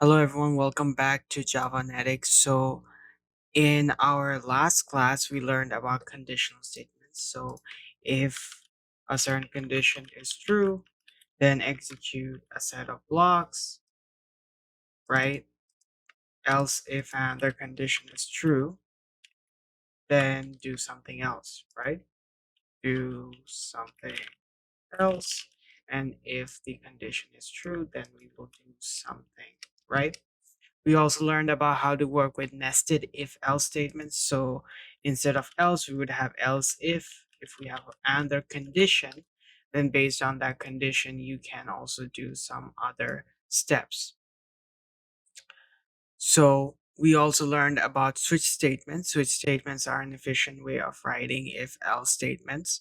Hello everyone, welcome back to Javanetics. So in our last class, we learned about conditional statements. So if a certain condition is true, then execute a set of blocks, right? Else if another condition is true, then do something else, right? Do something else. And if the condition is true, then we will do something, right? We also learned about how to work with nested if-else statements. So instead of else, we would have else if we have another condition, then based on that condition, you can also do some other steps. So we also learned about switch statements. Switch statements are an efficient way of writing if-else statements.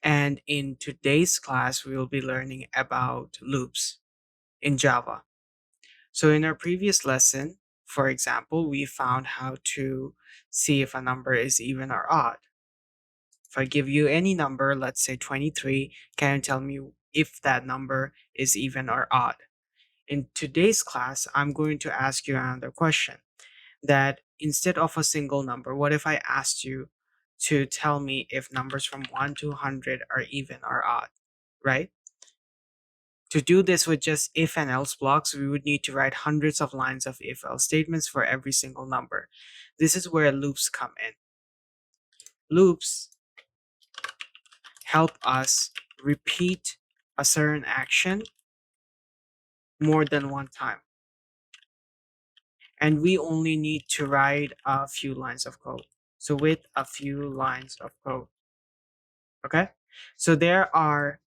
And in today's class, we will be learning about loops in Java. So in our previous lesson, for example, we found how to see if a number is even or odd. If I give you any number, let's say 23, can you tell me if that number is even or odd? In today's class, I'm going to ask you another question that instead of a single number, what if I asked you to tell me if numbers from 1 to 100 are even or odd, right? To do this with just if and else blocks, we would need to write hundreds of lines of if else statements for every single number. This is where loops come in. Loops help us repeat a certain action more than one time. And we only need to write a few lines of code. So with a few lines of code. Okay? So there are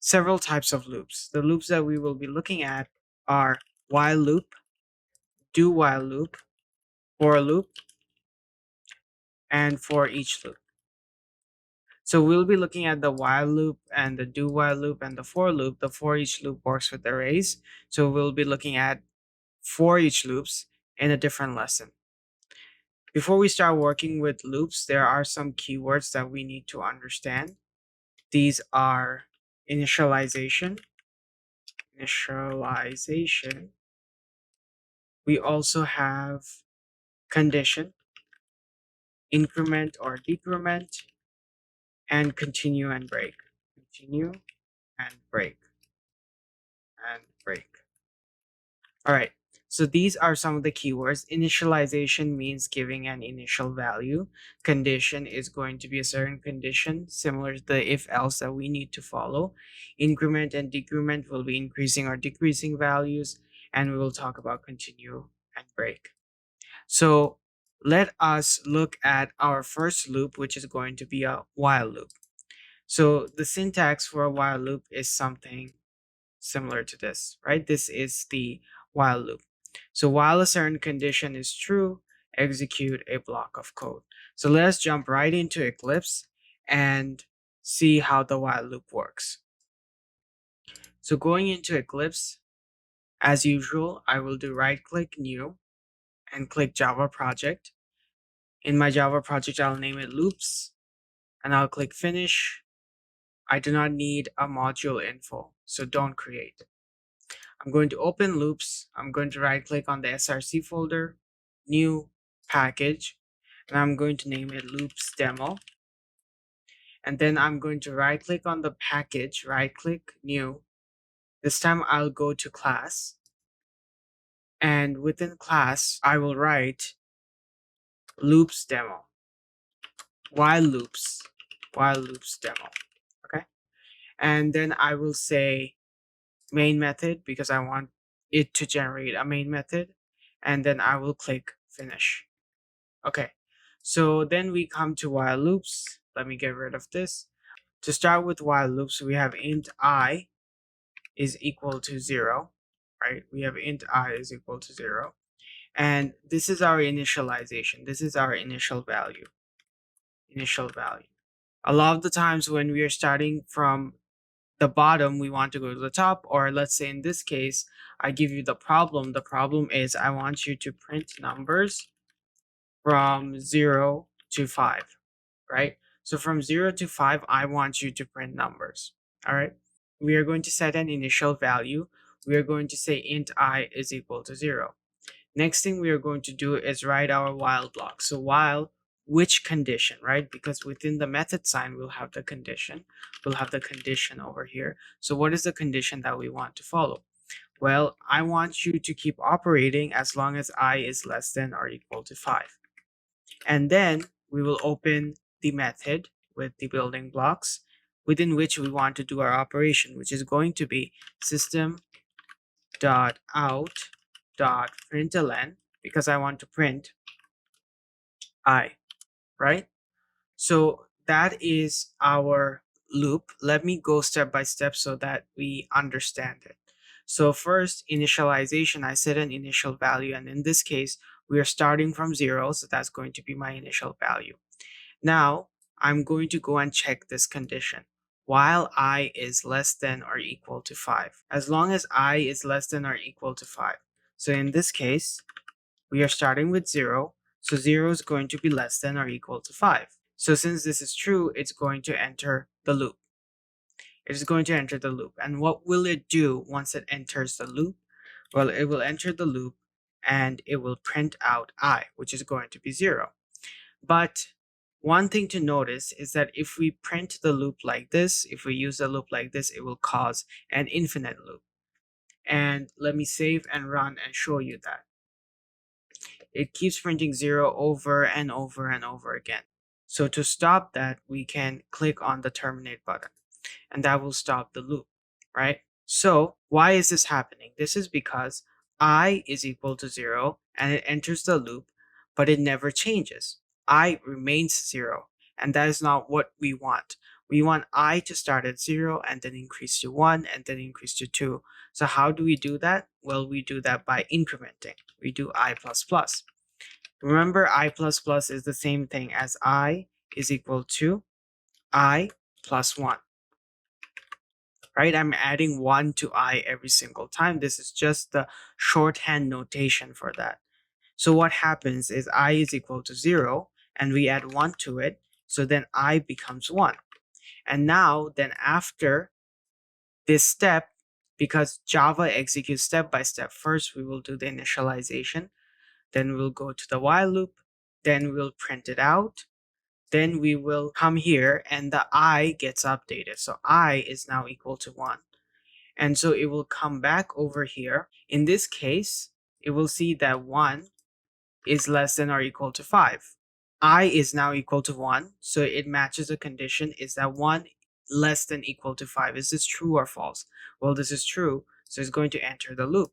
several types of loops. The loops that we will be looking at are while loop, do while loop, for loop, and for each loop. So we'll be looking at the while loop and the do while loop and the for loop. The for each loop works with arrays. So we'll be looking at for each loops in a different lesson. Before we start working with loops, there are some keywords that we need to understand. These are initialization. We also have condition, increment or decrement, and continue and break. Continue and break. And break. All right. So these are some of the keywords. Initialization means giving an initial value. Condition is going to be a certain condition, similar to the if else that we need to follow. Increment and decrement will be increasing or decreasing values. And we will talk about continue and break. So let us look at our first loop, which is going to be a while loop. So the syntax for a while loop is something similar to this, right? This is the while loop. So while a certain condition is true, execute a block of code. So let us jump right into Eclipse and see how the while loop works. So going into Eclipse, as usual, I will do right click new and click Java project. In my Java project, I'll name it loops and I'll click finish. I do not need a module info, so don't create. I'm going to open loops. I'm going to right click on the SRC folder, new package, and I'm going to name it loops demo. And then I'm going to right click on the package, right click new. This time I'll go to class. And within class, I will write loops demo, while loops demo. Okay. And then I will say main method because I want it to generate a main method. And then I will click finish. Okay, so then we come to while loops. Let me get rid of this. To start with while loops, we have int I is equal to 0, right? We have int I is equal to 0. And this is our initialization. This is our initial value. Initial value. A lot of the times when we are starting from the bottom, we want to go to the top, or let's say in this case, I give you the problem. The problem is I want you to print numbers from 0 to 5, right? So from 0 to 5, I want you to print numbers, all right? We are going to set an initial value. we are going to say int I is equal to 0. Next thing we are going to do is write our while block. So while which condition, right? Because within the method sign, we'll have the condition. We'll have the condition over here. So what is the condition that we want to follow? Well, I want you to keep operating as long as I is less than or equal to 5. And then we will open the method with the building blocks within which we want to do our operation, which is going to be system.out.println, because I want to print I, right? So that is our loop. Let me go step by step so that we understand it. So first, initialization, I set an initial value, and in this case, we are starting from 0, so that's going to be my initial value. Now, I'm going to go and check this condition. While I is less than or equal to 5. As long as I is less than or equal to 5. So in this case, we are starting with 0, so 0 is going to be less than or equal to 5. So since this is true, it's going to enter the loop. It is going to enter the loop. And what will it do once it enters the loop? Well, it will enter the loop and it will print out I, which is going to be 0. But one thing to notice is that if we print the loop like this, if we use a loop like this, it will cause an infinite loop. And let me save and run and show you that. It keeps printing 0 over and over and over again. So to stop that, we can click on the terminate button and that will stop the loop, right? So why is this happening? This is because I is equal to 0 and it enters the loop, but it never changes. I remains 0, and that is not what we want. We want I to start at 0 and then increase to 1 and then increase to 2. So how do we do that? Well, we do that by incrementing. We do I++. Remember, I++ is the same thing as I is equal to I plus 1. Right? I'm adding 1 to I every single time. This is just the shorthand notation for that. So what happens is I is equal to 0 and we add 1 to it. So then I becomes 1. And now then after this step, because Java executes step by step, first we will do the initialization. Then we'll go to the while loop. Then we'll print it out. Then we will come here and the I gets updated. So I is now equal to 1. And so it will come back over here. In this case, it will see that 1 is less than or equal to 5. I is now equal to 1. So it matches the condition. Is that 1 less than equal to 5? Is this true or false? Well, this is true. So it's going to enter the loop.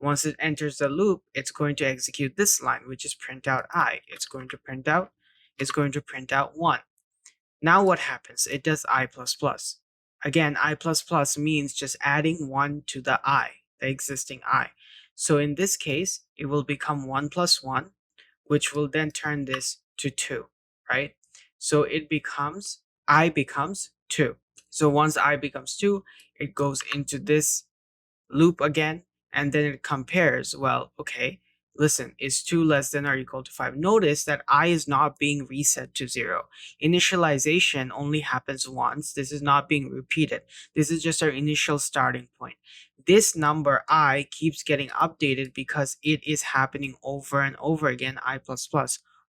Once it enters the loop, it's going to execute this line, which is print out I. It's going to print out 1. Now what happens? It does I++. Again, I++ means just adding 1 to the I, the existing I. So in this case, it will become 1 plus 1, which will then turn this to 2, right? So it becomes, I becomes 2. So once I becomes 2, it goes into this loop again, and then it compares, well, okay, listen, is 2 less than or equal to 5? Notice that I is not being reset to 0. Initialization only happens once. This is not being repeated. This is just our initial starting point. This number I keeps getting updated because it is happening over and over again, I++,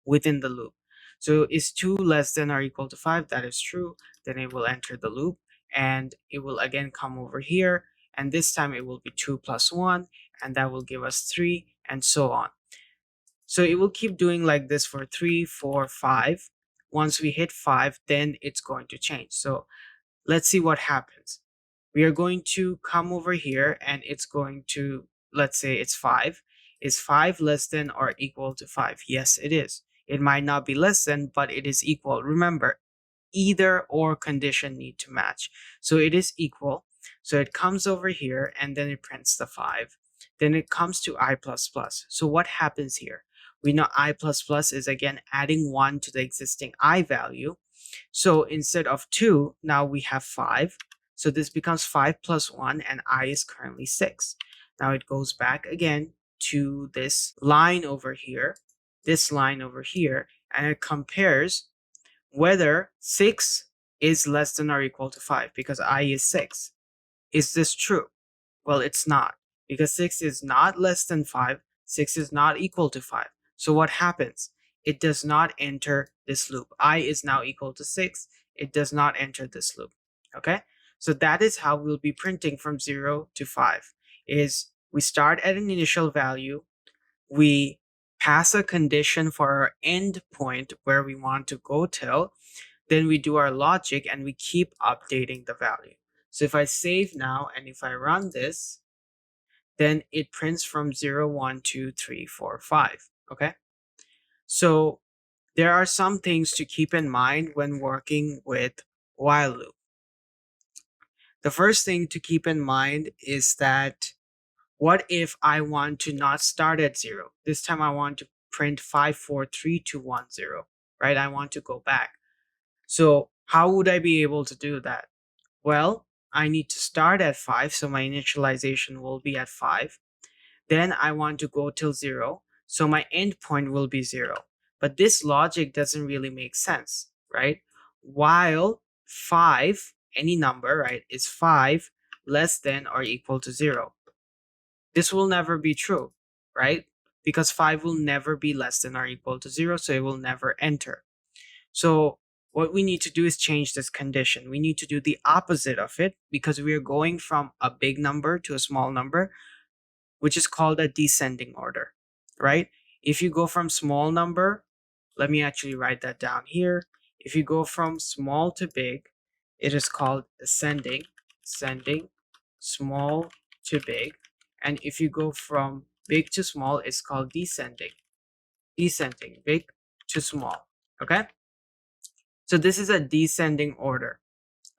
within the loop. So is 2 less than or equal to 5? That is true. Then it will enter the loop and it will again come over here. And this time it will be 2 plus 1, and that will give us 3, and so on. So it will keep doing like this for 3, 4, 5. Once we hit 5, then it's going to change. So let's see what happens. We are going to come over here, and it's going to, let's say it's 5. Is 5 less than or equal to 5? Yes, it is. It might not be less than, but it is equal. Remember, either or condition need to match. So it is equal. So it comes over here and then it prints the 5. Then it comes to I++. So what happens here? We know I++ is again adding 1 to the existing I value. So instead of 2, now we have 5. So this becomes 5 plus 1 and I is currently 6. Now it goes back again to this line over here, and it compares whether 6 is less than or equal to 5 because I is 6. Is this true? Well, it's not. because 6 is not less than 5, 6 is not equal to 5. So what happens? It does not enter this loop. I is now equal to 6. It does not enter this loop. Okay? So that is how we'll be printing from 0 to 5. Is we start at an initial value, we pass a condition for our end point where we want to go till, then we do our logic and we keep updating the value. So if I save now and if I run this, then it prints from 0, 1, 2, 3, 4, 5. Okay? So there are some things to keep in mind when working with while loop. The first thing to keep in mind is that what if I want to not start at 0? This time I want to print 5, 4, 3, 2, 1, 0, right? I want to go back. So how would I be able to do that? Well, I need to start at 5, so my initialization will be at 5. Then I want to go till 0, so my endpoint will be 0. But this logic doesn't really make sense, right? While 5, any number, right, is 5 less than or equal to 0. This will never be true, right? Because 5 will never be less than or equal to 0, so it will never enter. So what we need to do is change this condition. We need to do the opposite of it because we are going from a big number to a small number, which is called a descending order, right? If you go from small number, let me actually write that down here. If you go from small to big, it is called ascending, small to big. And if you go from big to small, it's called descending, big to small, okay? So this is a descending order.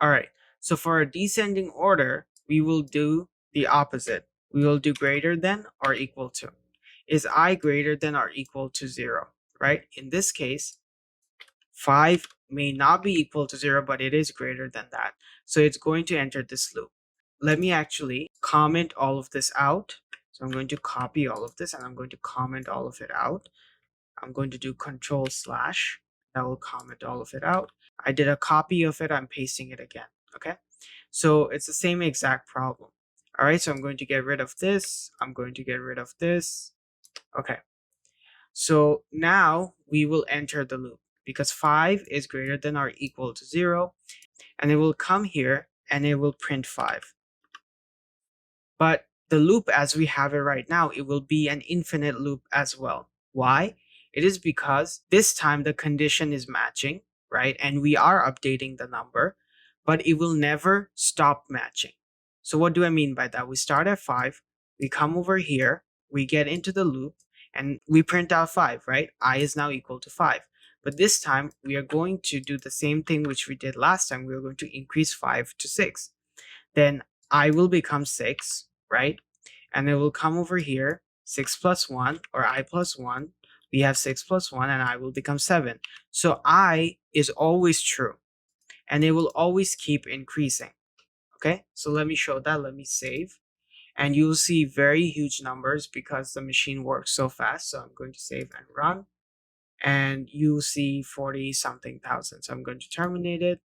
All right, so for a descending order, we will do the opposite. We will do greater than or equal to. Is I greater than or equal to 0, right? In this case, 5 may not be equal to 0, but it is greater than that. So it's going to enter this loop. Let me actually comment all of this out. So I'm going to copy all of this and I'm going to comment all of it out. I'm going to do Control/. That will comment all of it out. I did a copy of it. I'm pasting it again. Okay. So it's the same exact problem. All right. So I'm going to get rid of this. I'm going to get rid of this. Okay. So now we will enter the loop because 5 is greater than or equal to 0. And it will come here and it will print 5. But the loop as we have it right now, it will be an infinite loop as well. Why? It is because this time the condition is matching, right? And we are updating the number, but it will never stop matching. So what do I mean by that? We start at 5, we come over here, we get into the loop, and we print out 5, right? I is now equal to 5. But this time we are going to do the same thing which we did last time. We are going to increase 5 to 6. Then I will become 6, right? And it will come over here, 6 plus 1, or I plus 1. We have 6 plus 1, and I will become 7. So I is always true, and it will always keep increasing. Okay, so let me show that. Let me save. And you'll see very huge numbers because the machine works so fast. So I'm going to save and run. And you'll see 40 something thousand. So I'm going to terminate it,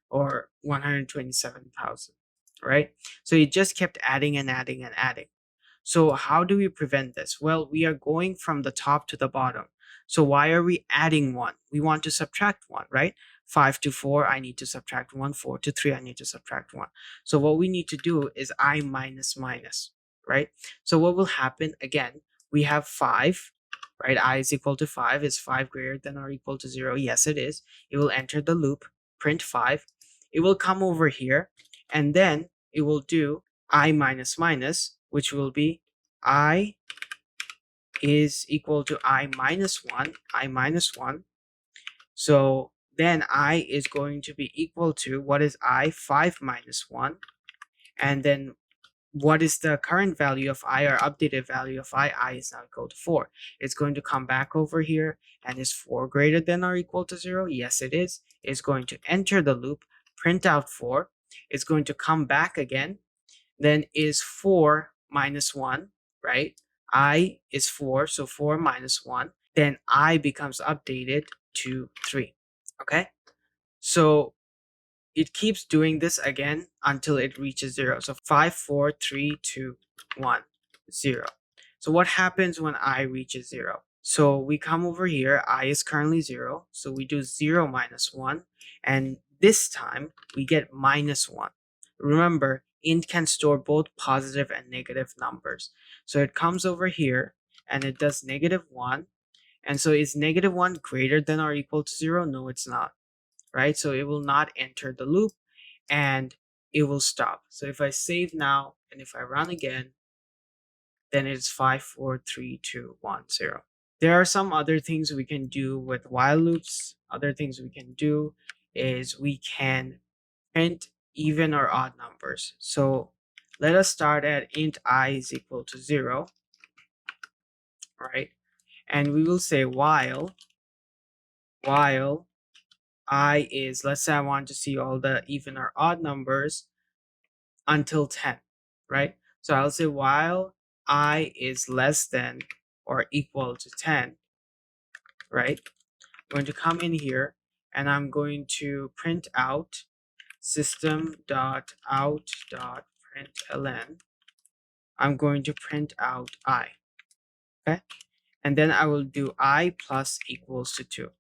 or 127,000, right? So it just kept adding and adding and adding. So how do we prevent this? Well, we are going from the top to the bottom. So why are we adding 1? We want to subtract 1, right? 5 to 4, I need to subtract 1. 4 to 3, I need to subtract 1. So what we need to do is I minus minus, right? So what will happen? Again, we have 5, right? I is equal to 5. Is 5 greater than or equal to 0? Yes, it is. It will enter the loop, print 5. It will come over here, and then it will do I minus minus, which will be I is equal to I minus 1. So then I is going to be equal to, what is I? 5 minus 1. And then what is the current value of I, or updated value of I? I is now equal to 4. It's going to come back over here, and is 4 greater than or equal to 0? Yes, it is. It's going to enter the loop, print out 4. It's going to come back again. Then is 4 minus 1, right? I is 4, so 4 minus 1. Then I becomes updated to 3, okay? So it keeps doing this again until it reaches 0. So 5, 4, 3, 2, 1. 0. So what happens when I reaches 0? So we come over here, I is currently 0, so we do 0 minus 1, and this time we get minus 1. Remember, int can store both positive and negative numbers. So it comes over here and it does -1. And so is -1 greater than or equal to 0? No, it's not, right? So it will not enter the loop and it will stop. So if I save now and if I run again, then it's 5, 4, 3, 2, 1, 0. There are some other things we can do with while loops. Other things we can do is we can print even or odd numbers. So let us start at int I is equal to 0, right? And we will say while I is, let's say I want to see all the even or odd numbers until 10, right? So I'll say while I is less than or equal to 10, right? I'm going to come in here and I'm going to print out system.out.println. I'm going to print out I, okay? And then I will do I plus equals to 2,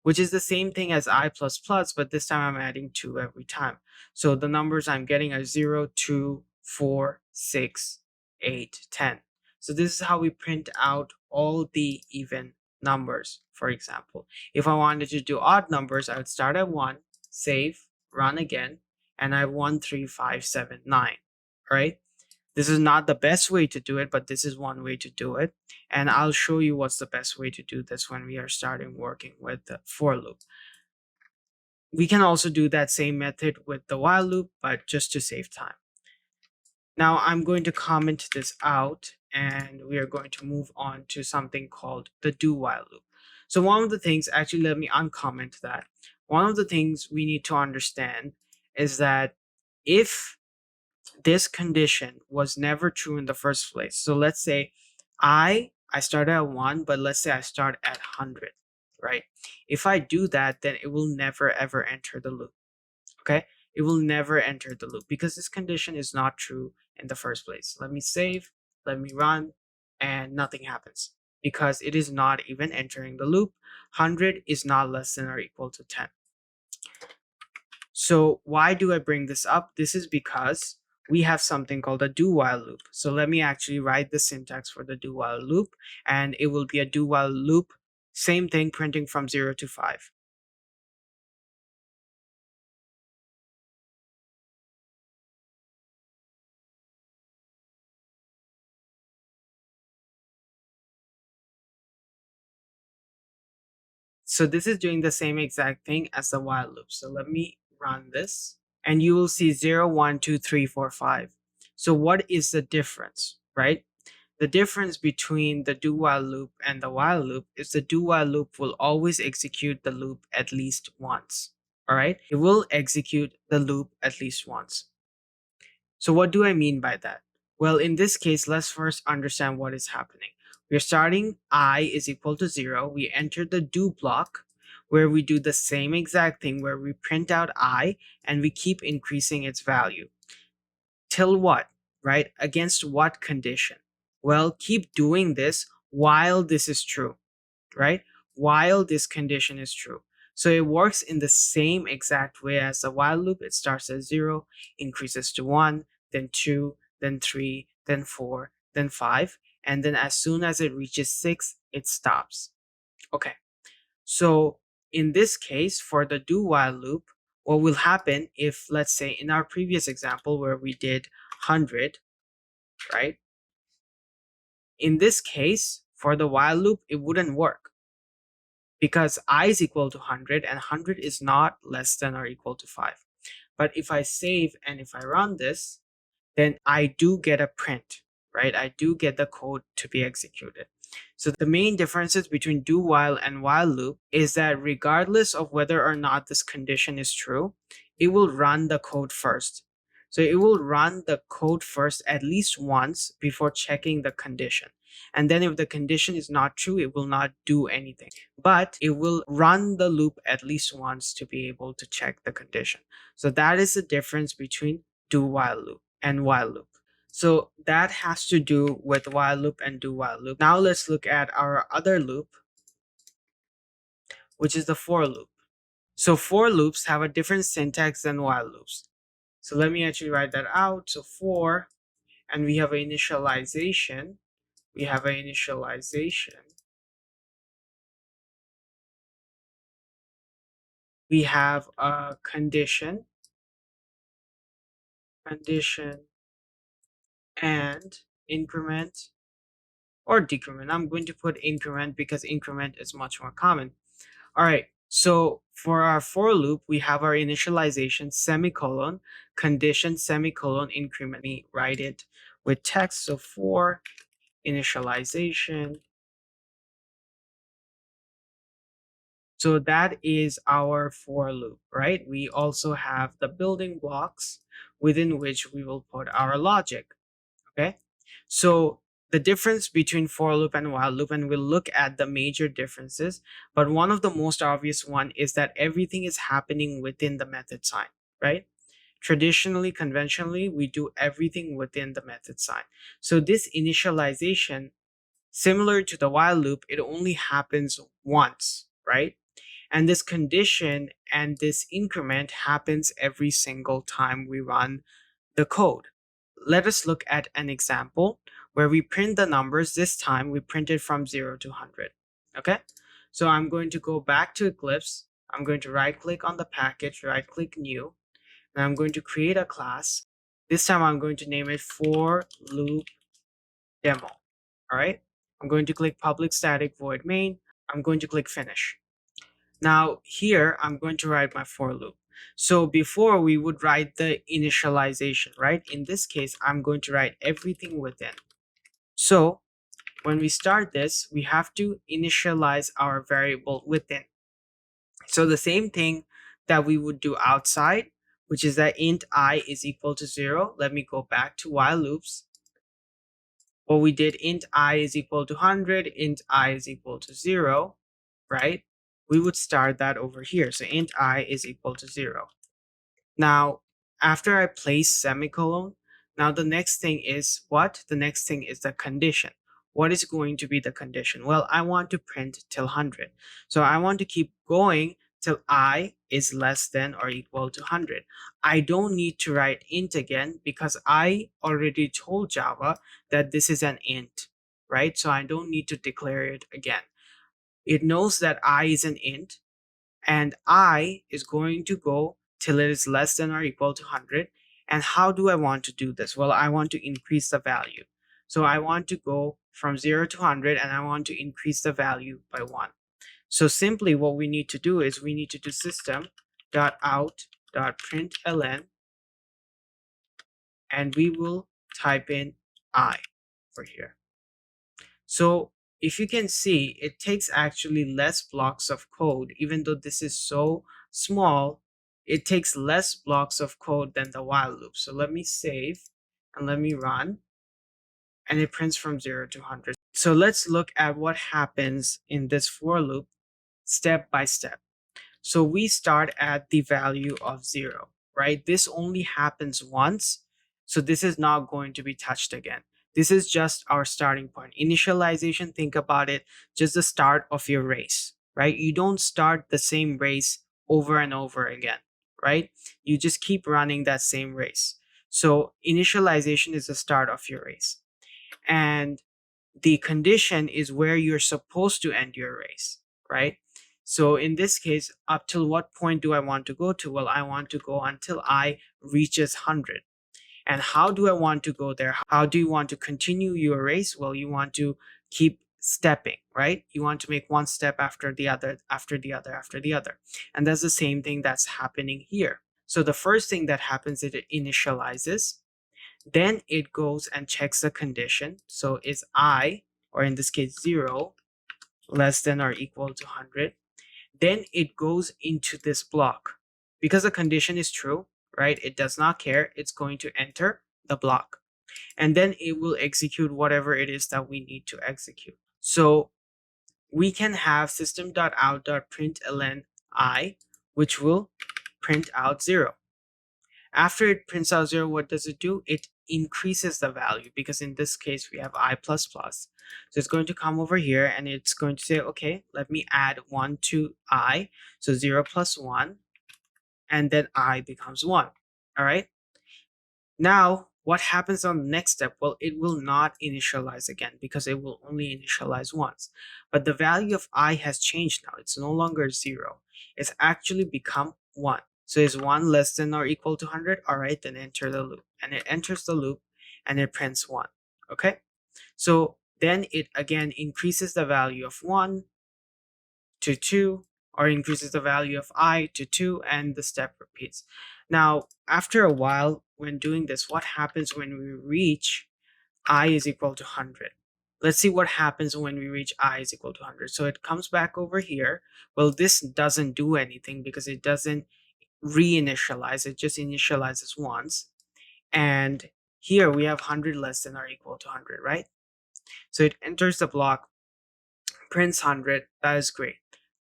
which is the same thing as I plus plus, but this time I'm adding 2 every time. So the numbers I'm getting are 0, 2, 4, 6, 8, 10. So this is how we print out all the even numbers, for example. If I wanted to do odd numbers, I would start at 1, save, run again, and I have 1, 3, 5, 7, 9, right? This is not the best way to do it, but this is one way to do it. And I'll show you what's the best way to do this when we are starting working with the for loop. We can also do that same method with the while loop, but just to save time. Now I'm going to comment this out and we are going to move on to something called the do while loop. So one of the things, actually let me uncomment that. One of the things we need to understand is that if this condition was never true in the first place. So let's say I started at 1, but let's say I start at 100, right? If I do that, then it will never ever enter the loop, okay? It will never enter the loop because this condition is not true in the first place. Let me save, let me run, and nothing happens because it is not even entering the loop. 100 is not less than or equal to 10. So why do I bring this up? This is because we have something called a do while loop. So let me actually write the syntax for the do while loop, and it will be a do while loop, same thing, printing from 0 to 5. So this is doing the same exact thing as the while loop. So let me run this and you will see 0, 1, 2, 3, 4, 5. So what is the difference, right? The difference between the do while loop and the while loop is the do while loop will always execute the loop at least once. All right, it will execute the loop at least once. So what do I mean by that? Well, in this case, let's first understand what is happening. We're starting I is equal to 0. We enter the do block where we do the same exact thing where we print out I and we keep increasing its value. Till what, right? Against what condition? Well, keep doing this while this is true, right? While this condition is true. So it works in the same exact way as the while loop. It starts at 0, increases to 1, then 2, then 3, then 4, then 5. And then as soon as it reaches 6, it stops. Okay. So in this case, for the do while loop, what will happen if, let's say in our previous example where we did 100, right? In this case, for the while loop, it wouldn't work because I is equal to 100 and 100 is not less than or equal to 5. But if I save and if I run this, then I do get a print, right? I do get the code to be executed. So the main differences between do while and while loop is that regardless of whether or not this condition is true, it will run the code first. So it will run the code first at least once before checking the condition. And then if the condition is not true, it will not do anything. But it will run the loop at least once to be able to check the condition. So that is the difference between do while loop and while loop. So that has to do with while loop and do while loop. Now let's look at our other loop, which is the for loop. So for loops have a different syntax than while loops. So let me actually write that out. So for, and we have an initialization. We have an initialization. We have a condition, and increment or decrement. I'm going to put increment because increment is much more common. All right, so for our for loop, we have our initialization semicolon, condition semicolon, increment. Let me write it with text. So for initialization. So that is our for loop, right? We also have the building blocks within which we will put our logic, okay? So the difference between for loop and while loop, and we'll look at the major differences, but one of the most obvious one is that everything is happening within the method sign, right? Traditionally, conventionally, we do everything within the method sign. So this initialization, similar to the while loop, it only happens once, right? And this condition and this increment happens every single time we run the code. Let us look at an example where we print the numbers. This time we print it from 0 to 100. Okay, so I'm going to go back to Eclipse. I'm going to right click on the package, right click new, and I'm going to create a class. This time I'm going to name it for loop demo. All right, I'm going to click public static void main. I'm going to click finish. Now here, I'm going to write my for loop. So before we would write the initialization, right? In this case, I'm going to write everything within. So when we start this, we have to initialize our variable within. So the same thing that we would do outside, which is that int I is equal to 0. Let me go back to while loops. What we did, int I is equal to 100, int I is equal to 0, right? We would start that over here. So int I is equal to 0. Now, after I place semicolon, now the next thing is what? The next thing is the condition. What is going to be the condition? Well, I want to print till 100. So I want to keep going till I is less than or equal to 100. I don't need to write int again because I already told Java that this is an int, right? So I don't need to declare it again. It knows that I is an int, and I is going to go till it is less than or equal to 100. And how do I want to do this? Well, I want to increase the value. So I want to go from 0 to 100, and I want to increase the value by 1. So simply what we need to do is we need to do system.out.println, and we will type in I for here. So if you can see, it takes actually less blocks of code. Even though this is so small, it takes less blocks of code than the while loop. So let me save and let me run, and it prints from 0 to 100. So let's look at what happens in this for loop step by step. So we start at the value of 0, right? This only happens once, so this is not going to be touched again. This is just our starting point. Initialization, think about it, just the start of your race, right? You don't start the same race over and over again, right? You just keep running that same race. So initialization is the start of your race. And the condition is where you're supposed to end your race, right? So in this case, up till what point do I want to go to? Well, I want to go until I reaches 100. And how do I want to go there? How do you want to continue your race? Well, you want to keep stepping, right? You want to make one step after the other, after the other, after the other. And that's the same thing that's happening here. So the first thing that happens is it initializes. Then it goes and checks the condition. So is I, or in this case 0, less than or equal to 100. Then it goes into this block. Because the condition is true, right? It does not care. It's going to enter the block. And then it will execute whatever it is that we need to execute. So we can have system.out.println I, which will print out 0. After it prints out 0, what does it do? It increases the value, because in this case we have I plus plus. So it's going to come over here and it's going to say, okay, let me add 1 to I. So 0 plus 1, and then I becomes 1. All right. Now, what happens on the next step? Well, it will not initialize again because it will only initialize once. But the value of I has changed now. It's no longer 0. It's actually become 1. So is 1 less than or equal to 100? All right, then enter the loop. And it enters the loop and it prints 1. Okay? So then it again increases the value of 1 to 2, or increases the value of I to 2, and the step repeats. Now, after a while, when doing this, what happens when we reach I is equal to 100? Let's see what happens when we reach I is equal to 100. So it comes back over here. Well, this doesn't do anything because it doesn't reinitialize. It just initializes once. And here we have 100 less than or equal to 100, right? So it enters the block, prints 100. That is great.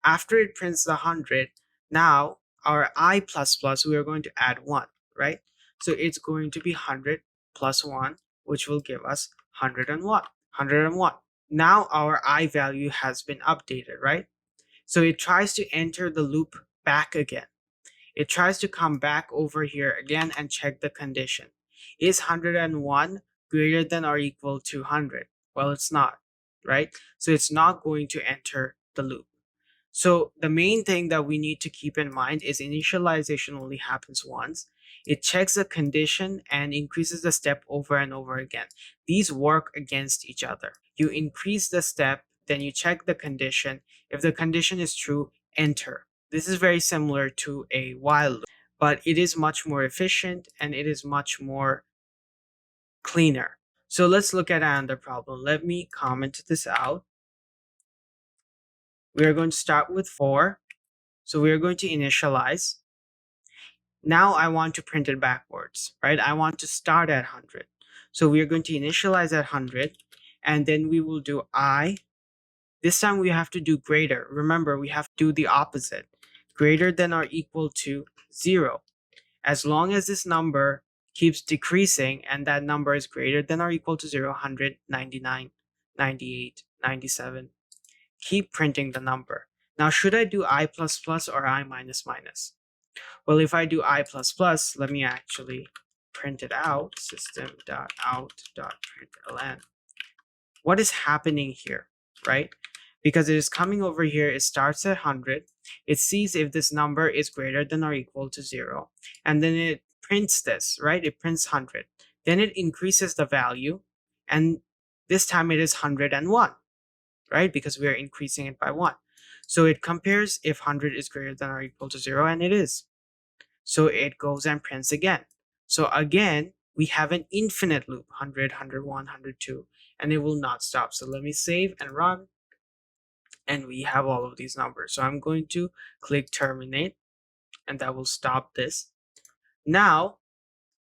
After it prints the 100, now our I plus plus, we are going to add 1, right? So it's going to be 100 plus 1, which will give us 101. 101. Now our I value has been updated, right? So it tries to enter the loop back again. It tries to come back over here again and check the condition. Is 101 greater than or equal to 100? Well, it's not, right? So it's not going to enter the loop. So the main thing that we need to keep in mind is initialization only happens once. It checks the condition and increases the step over and over again. These work against each other. You increase the step, then you check the condition. If the condition is true, enter. This is very similar to a while loop, but it is much more efficient and it is much more cleaner. So let's look at another problem. Let me comment this out. We are going to start with 4. So we are going to initialize. Now I want to print it backwards, right? I want to start at 100. So we are going to initialize at 100, and then we will do I. This time we have to do greater. Remember, we have to do the opposite. Greater than or equal to 0. As long as this number keeps decreasing and that number is greater than or equal to 0, 100, 99, 98, 97, keep printing the number. Now, should I do I plus plus or I minus minus? Well, if I do I plus plus, let me actually print it out. System.out.println. What is happening here, right? Because it is coming over here, it starts at 100. It sees if this number is greater than or equal to 0. And then it prints this, right? It prints 100. Then it increases the value. And this time it is 101, right? Because we are increasing it by 1. So it compares if 100 is greater than or equal to 0, and it is. So it goes and prints again. So again, we have an infinite loop, 100, 101, 102, and it will not stop. So let me save and run. And we have all of these numbers. So I'm going to click terminate, and that will stop this. Now,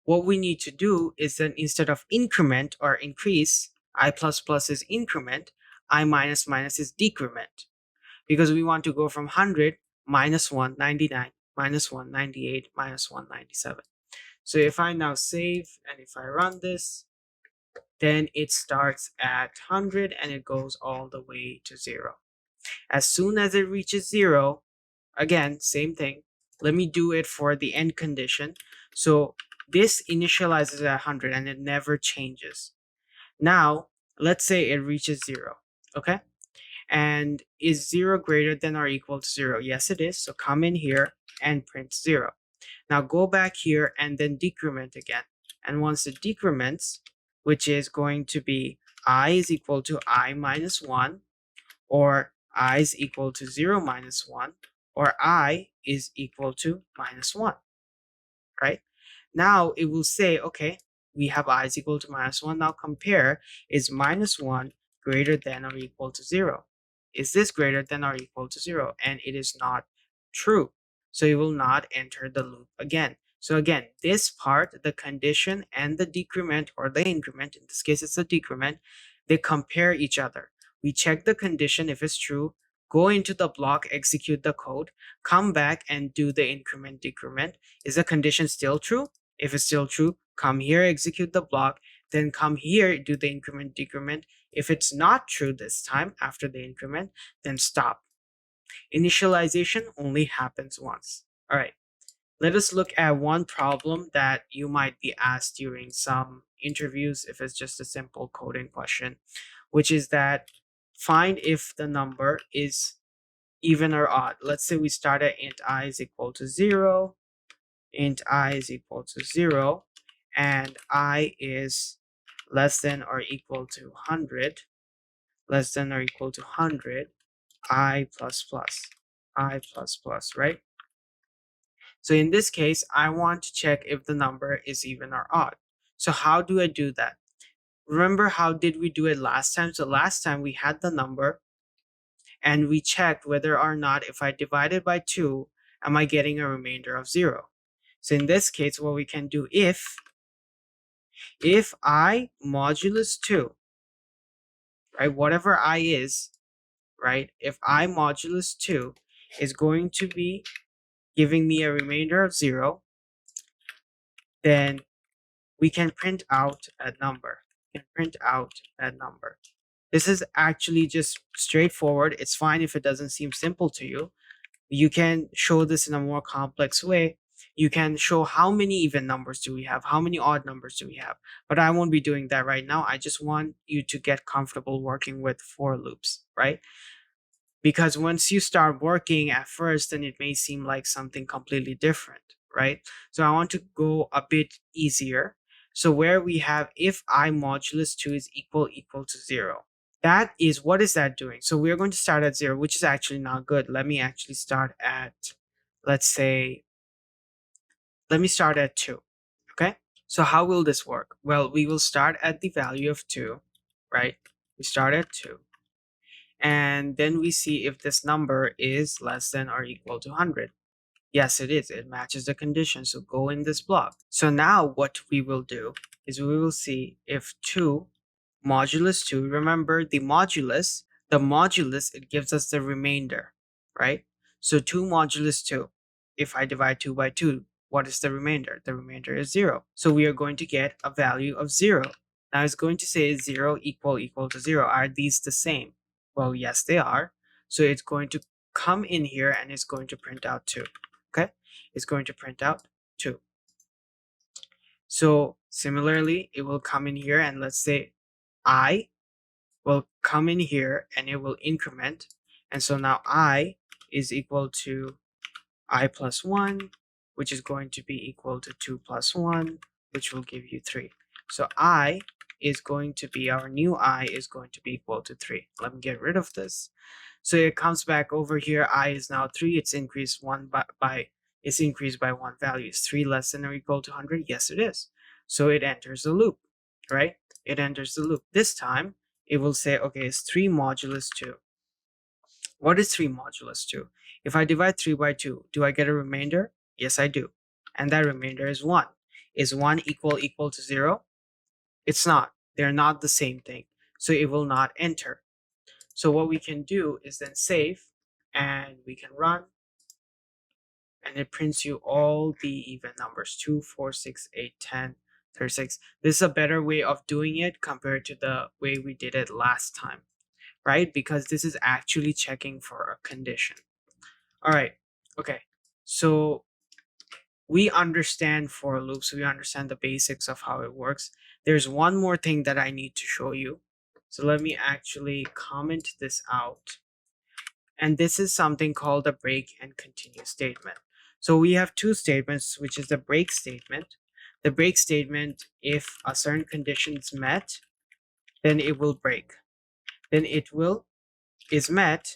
what we need to do is then instead of increment or increase, I plus plus is increment, I minus minus is decrement. Because we want to go from 100, minus 1, 99, minus 1, 98, minus 1, 97. So if I now save and if I run this, then it starts at 100 and it goes all the way to 0. As soon as it reaches 0, again, same thing. Let me do it for the end condition. So this initializes at 100 and it never changes. Now, let's say it reaches 0, okay? And is 0 greater than or equal to 0? Yes, it is. So come in here and print 0. Now go back here and then decrement again. And once it decrements, which is going to be I is equal to I minus 1, or I is equal to 0 minus 1, or I is equal to minus 1, right? Now it will say, okay, we have I is equal to minus 1. Now compare, is minus 1 greater than or equal to 0? Is this greater than or equal to 0? And it is not true. So it will not enter the loop again. So again, this part, the condition and the decrement or the increment, in this case it's the decrement, they compare each other. We check the condition if it's true, go into the block, execute the code, come back and do the increment decrement. Is the condition still true? If it's still true, come here, execute the block, then come here, do the increment decrement. If it's not true this time after the increment, then stop. Initialization only happens once. All right, let us look at one problem that you might be asked during some interviews if it's just a simple coding question, which is that find if the number is even or odd. Let's say we start at int I is equal to 0, int I is equal to 0, and I is less than or equal to 100, less than or equal to 100, I plus plus, right? So in this case, I want to check if the number is even or odd. So how do I do that? Remember how did we do it last time? So last time we had the number and we checked whether or not if I divide it by 2, am I getting a remainder of 0? So in this case, what we can do, if I modulus 2, right, whatever I is, right, if I modulus 2 is going to be giving me a remainder of 0, then we can print out a number. This is actually just straightforward. It's fine if it doesn't seem simple to you. You can show this in a more complex way. You can show how many even numbers do we have, how many odd numbers do we have. But I won't be doing that right now. I just want you to get comfortable working with for loops, right? Because once you start working at first, then it may seem like something completely different, right? So I want to go a bit easier. So where we have if I modulus 2 is equal to 0. That is, what is that doing? So we're going to start at 0, which is actually not good. Let me actually start at, let's say, let me start at 2, okay? So how will this work? Well, we will start at the value of 2, right? We start at 2. And then we see if this number is less than or equal to 100. Yes, it is. It matches the condition. So go in this block. So now what we will do is we will see if 2 modulus 2, remember the modulus, it gives us the remainder, right? So 2 modulus 2, if I divide 2 by 2, what is the remainder? The remainder is 0. So we are going to get a value of 0. Now it's going to say 0 equal to 0. Are these the same? Well, yes, they are. So it's going to come in here and it's going to print out 2. Okay? It's going to print out 2. So similarly, it will come in here and let's say I will come in here and it will increment. And so now I is equal to I plus 1, which is going to be equal to 2 plus 1, which will give you 3. So I is going to be, our new I is going to be equal to 3. Let me get rid of this. So it comes back over here. I is now 3. It's increased it's increased by 1 value. Is 3 less than or equal to 100? Yes, it is. So it enters the loop, right? It enters the loop. This time it will say, okay, it's 3 modulus 2. What is 3 modulus 2? If I divide 3 by 2, do I get a remainder? Yes, I do. And that remainder is 1. Is 1 equal to 0? It's not. They're not the same thing. So it will not enter. So what we can do is then save and we can run. And it prints you all the even numbers, 2, 4, 6, 8, 10, 36. This is a better way of doing it compared to the way we did it last time, right? Because this is actually checking for a condition. All right, okay. So we understand for loops, we understand the basics of how it works. There's one more thing that I need to show you. So let me actually comment this out. And this is something called the break and continue statement. So we have two statements, which is the break statement. The break statement, if a certain condition is met, then it will break. Then is met,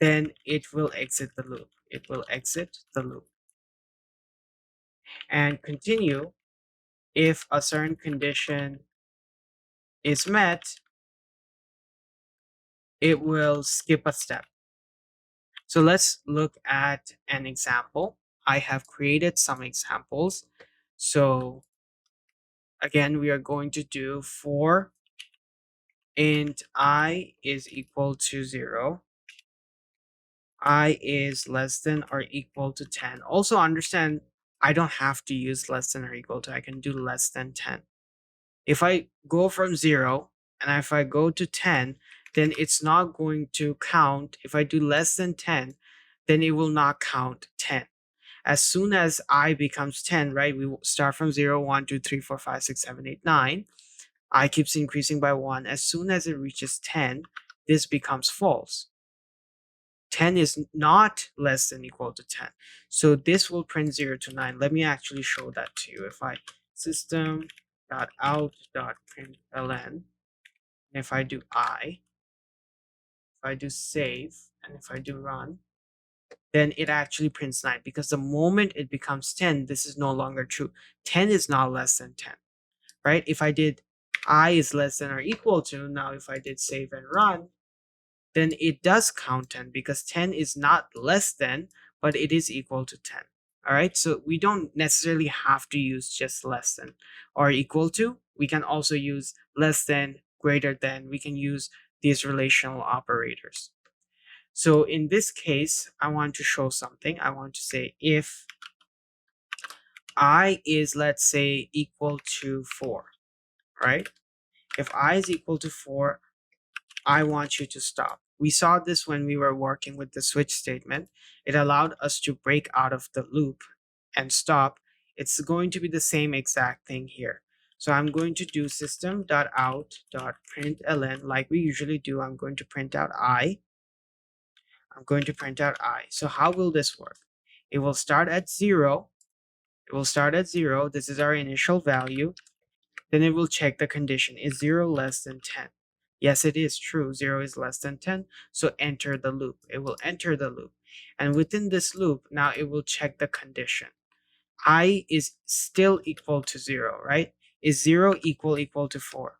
then it will exit the loop. It will exit the loop. And continue, if a certain condition is met, it will skip a step. So let's look at an example. I have created some examples. So again, we are going to do for int I is equal to 0. I is less than or equal to 10. Also understand I don't have to use less than or equal to. I can do less than 10. If I go from 0 and if I go to 10, then it's not going to count. If I do less than 10, then it will not count 10. As soon as I becomes 10, right, we will start from 0, 1, 2, 3, 4, 5, 6, 7, 8, 9. I keeps increasing by 1. As soon as it reaches 10, this becomes false. 10 is not less than equal to 10. So this will print 0 to 9. Let me actually show that to you. If I system.out.println, and if I do if I do save, and if I do run, then it actually prints 9, because the moment it becomes 10, this is no longer true. 10 is not less than 10, right? If I did I is less than or equal to, now if I did save and run, then it does count 10, because 10 is not less than, but it is equal to 10. All right, so we don't necessarily have to use just less than or equal to. We can also use less than, greater than. We can use these relational operators. So in this case, I want to show something. I want to say if I is, let's say, equal to 4, right? If I is equal to 4, I want you to stop. We saw this when we were working with the switch statement. It allowed us to break out of the loop and stop. It's going to be the same exact thing here. So I'm going to do system.out.println like we usually do. I'm going to print out I. I'm going to print out I. So how will this work? It will start at 0. It will start at 0. This is our initial value. Then it will check the condition. Is 0 less than 10? Yes, it is true. 0 is less than 10. So enter the loop. It will enter the loop. And within this loop, now it will check the condition. I is still equal to 0, right? Is 0 equal to 4?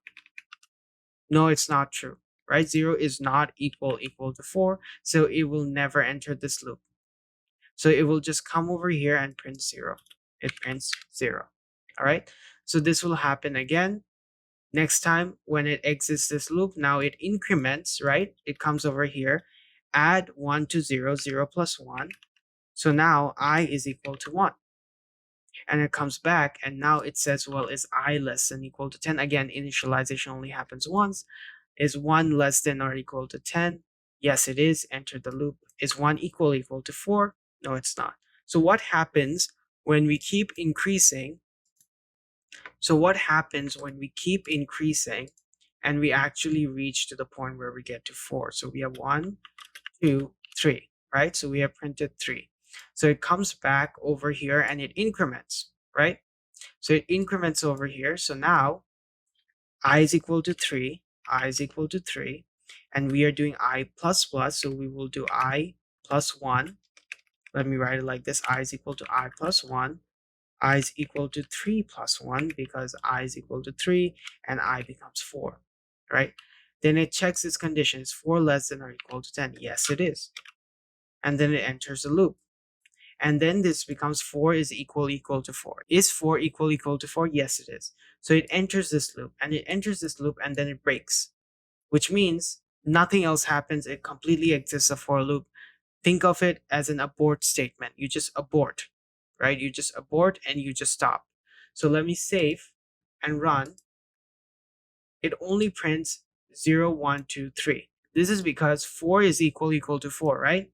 No, it's not true, right? 0 is not equal to 4. So it will never enter this loop. So it will just come over here and print 0. It prints 0. All right. So this will happen again. Next time when it exits this loop, now it increments, right? It comes over here, add 1 to 0, 0 plus 1. So now I is equal to 1. And it comes back, and now it says, well, is I less than equal to 10? Again, initialization only happens once. Is 1 less than or equal to 10? Yes, it is. Enter the loop. Is 1 equal to 4? No, it's not. So what happens when we keep increasing? So what happens when we keep increasing and we actually reach to the point where we get to 4? So we have 1, 2, 3, right? So we have printed 3. So it comes back over here and it increments, right? So it increments over here. So now I is equal to 3, I is equal to 3, and we are doing I plus plus. So we will do I plus 1. Let me write it like this. I is equal to I plus 1. I is equal to 3 plus 1, because I is equal to 3 and I becomes 4, right? Then it checks its condition. Is 4 less than or equal to 10? Yes, it is. And then it enters the loop. And then this becomes 4 is equal to 4. Is 4 equal to 4? Yes, it is. So it enters this loop, and it enters this loop, and then it breaks, which means nothing else happens. It completely exits a for loop. Think of it as an abort statement. You just abort, right? You just abort and you just stop. So let me save and run. It only prints 0, 1, 2, 3. This is because 4 is equal to 4, right?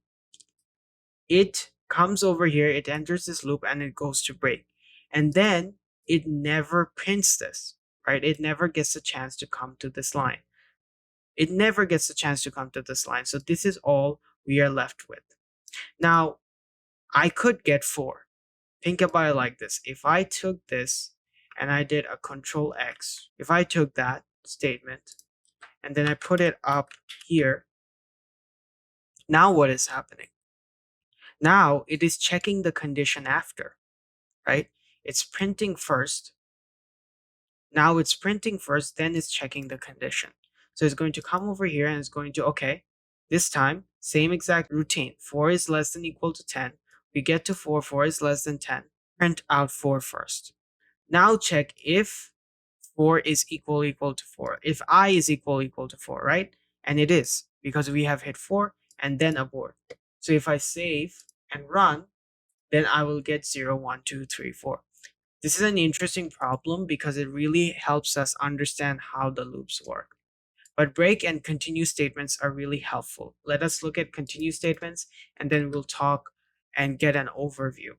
It comes over here, it enters this loop, and it goes to break. And then it never prints this, right? It never gets a chance to come to this line. It never gets a chance to come to this line. So this is all we are left with. Now, I could get 4. Think about it like this. If I took this and I did a control X, if I took that statement and then I put it up here, now what is happening? Now it is checking the condition after, right? It's printing first. Now it's printing first, then it's checking the condition. So it's going to come over here and it's going to, okay, this time, same exact routine. 4 is less than equal to 10. We get to 4, 4 is less than 10. Print out 4 first. Now check if 4 is equal to 4. If I is equal to 4, right? And it is, because we have hit 4 and then abort. So if I save and run, then I will get 0, 1, 2, 3, 4. This is an interesting problem because it really helps us understand how the loops work. But break and continue statements are really helpful. Let us look at continue statements and then we'll talk and get an overview.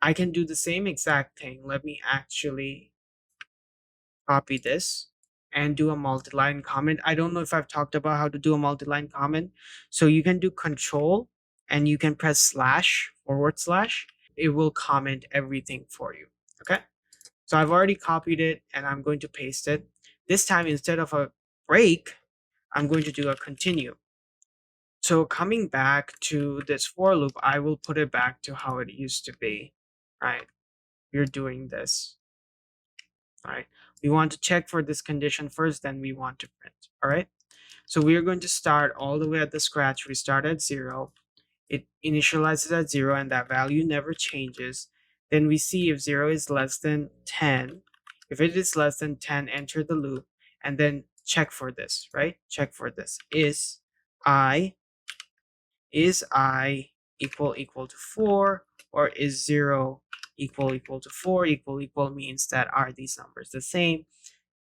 I can do the same exact thing. Let me actually copy this and do a multi-line comment. I don't know if I've talked about how to do a multi-line comment. So you can do control and you can press slash /. It will comment everything for you. Okay. So I've already copied it and I'm going to paste it. This time, instead of a break, I'm going to do a continue. So coming back to this for loop, I will put it back to how it used to be, right? We're doing this, right? We want to check for this condition first, then we want to print, all right? So we are going to start all the way at the scratch. We start at 0. It initializes at 0 and that value never changes. Then we see if 0 is less than 10. If it is less than 10, enter the loop and then check for this, right? Check for this. Is I equal to 4, or is 0 equal to 4? Equal means that are these numbers the same?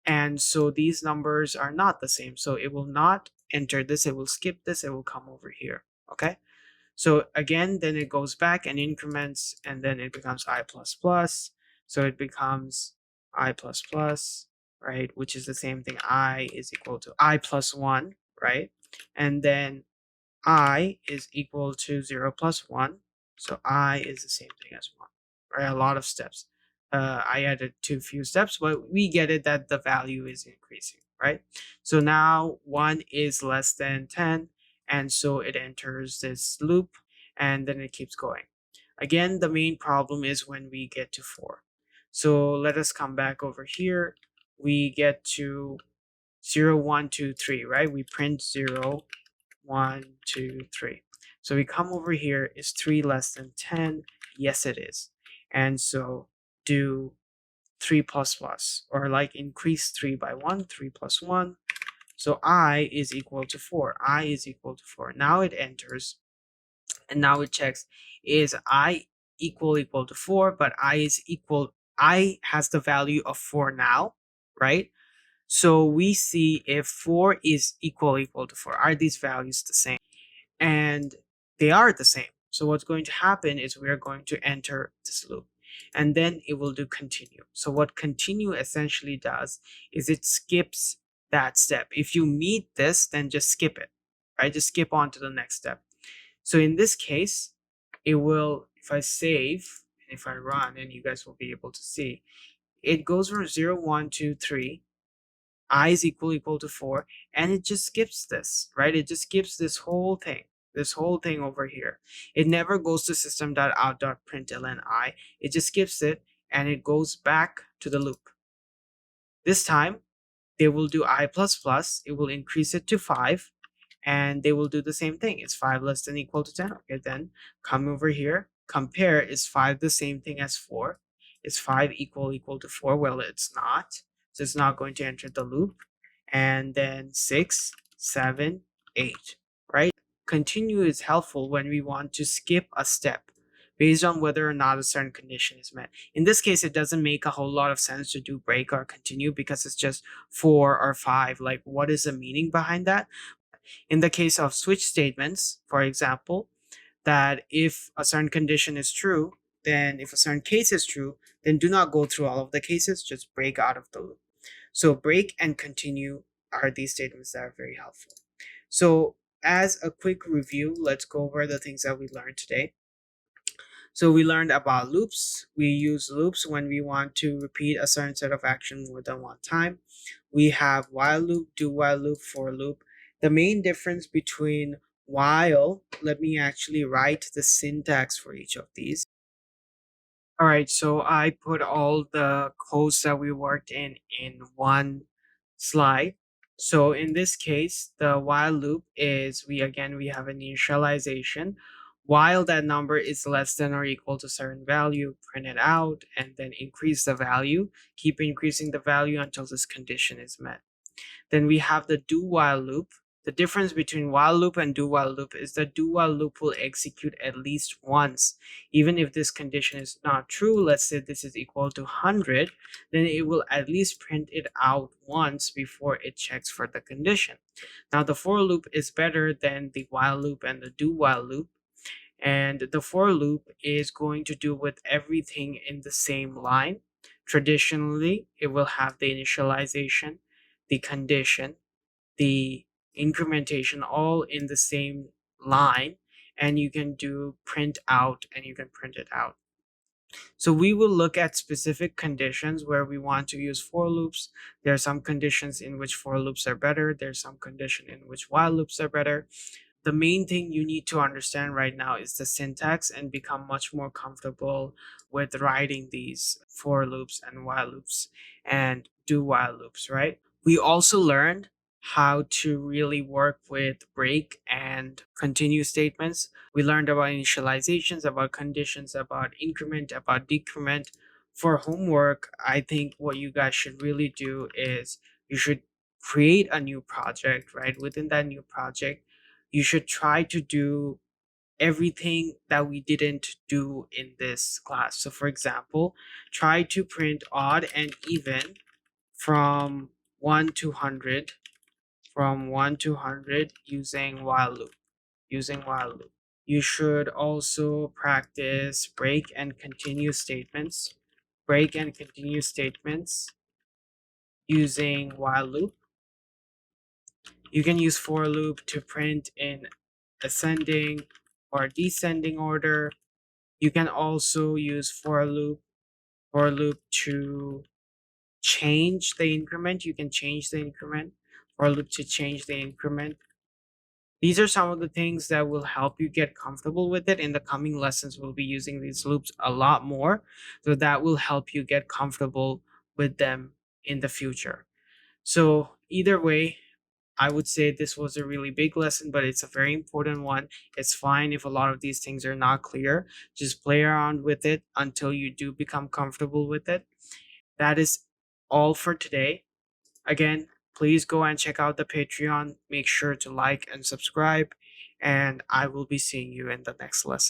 And so these numbers are not the same. So it will not enter this. It will skip this. It will come over here. Okay. So again, then it goes back and increments, and then it becomes I plus plus. So it becomes I plus plus, right? Which is the same thing. I is equal to I plus 1, right? And then I is equal to 0 plus 1. So I is the same thing as 1, right? A lot of steps. I added too few steps, but we get it that the value is increasing, right? So now 1 is less than 10, and so it enters this loop, and then it keeps going. Again, the main problem is when we get to 4. So let us come back over here. We get to 0, 1, 2, 3, right? We print 0, 1, 2, 3. So we come over here. Is 3 less than 10? Yes, it is. And so do 3 plus plus, or like increase 3 by 1, 3 plus 1. So I is equal to 4. I is equal to 4. Now it enters, and now it checks, is I equal to 4, but I has the value of 4 now, right? So we see if 4 is equal to 4. Are these values the same? And they are the same. So what's going to happen is we're going to enter this loop, and then it will do continue. So what continue essentially does is it skips that step. If you meet this, then just skip it, right? Just skip on to the next step. So in this case, it will, if I save and if I run, and you guys will be able to see, it goes from 0, 1, 2, 3. I is equal to 4, and it just skips this, right? It just skips this whole thing over here. It never goes to system.out.println I. It just skips it, and it goes back to the loop. This time, they will do I plus plus. It will increase it to 5, and they will do the same thing. Is 5 less than equal to 10? Okay, then come over here. Compare, is 5 the same thing as 4? Is 5 equal to 4? Well, it's not. So it's not going to enter the loop. And then 6, 7, 8, right? Continue is helpful when we want to skip a step based on whether or not a certain condition is met. In this case, it doesn't make a whole lot of sense to do break or continue because it's just 4 or 5. Like, what is the meaning behind that? In the case of switch statements, for example, that if a certain condition is true, then if a certain case is true, then do not go through all of the cases, just break out of the loop. So break and continue are these statements that are very helpful. So as a quick review, let's go over the things that we learned today. So we learned about loops. We use loops when we want to repeat a certain set of action more than one time. We have while loop, do while loop, for loop. The main difference between while, let me actually write the syntax for each of these. All right, so I put all the codes that we worked in one slide. So in this case, the while loop is we have an initialization. While that number is less than or equal to certain value, print it out and then increase the value. Keep increasing the value until this condition is met. Then we have the do while loop. The difference between while loop and do while loop is that do while loop will execute at least once. Even if this condition is not true, let's say this is equal to 100, then it will at least print it out once before it checks for the condition. Now the for loop is better than the while loop and the do while loop. And the for loop is going to do with everything in the same line. Traditionally, it will have the initialization, the condition, the incrementation all in the same line, and you can do print out and you can print it out. So we will look at specific conditions where we want to use for loops. There are some conditions in which for loops are better. There's some condition in which while loops are better. The main thing you need to understand right now is the syntax and become much more comfortable with writing these for loops and while loops and do while loops, right? We also learned how to really work with break and continue statements. We learned about initializations, about conditions, about increment, about decrement. For homework, I think what you guys should really do is you should create a new project, right? Within that new project, you should try to do everything that we didn't do in this class. So for example, try to print odd and even from 1 to 100, from 1 to 100 using while loop, using while loop. You should also practice break and continue statements, break and continue statements using while loop. You can use for loop to print in ascending or descending order. You can also use for loop to change the increment. You can change the increment, for loop to change the increment. These are some of the things that will help you get comfortable with it. In the coming lessons, we'll be using these loops a lot more. So that will help you get comfortable with them in the future. So either way, I would say this was a really big lesson, but it's a very important one. It's fine if a lot of these things are not clear. Just play around with it until you do become comfortable with it. That is all for today. Again, please go and check out the Patreon. Make sure to like and subscribe, and I will be seeing you in the next lesson.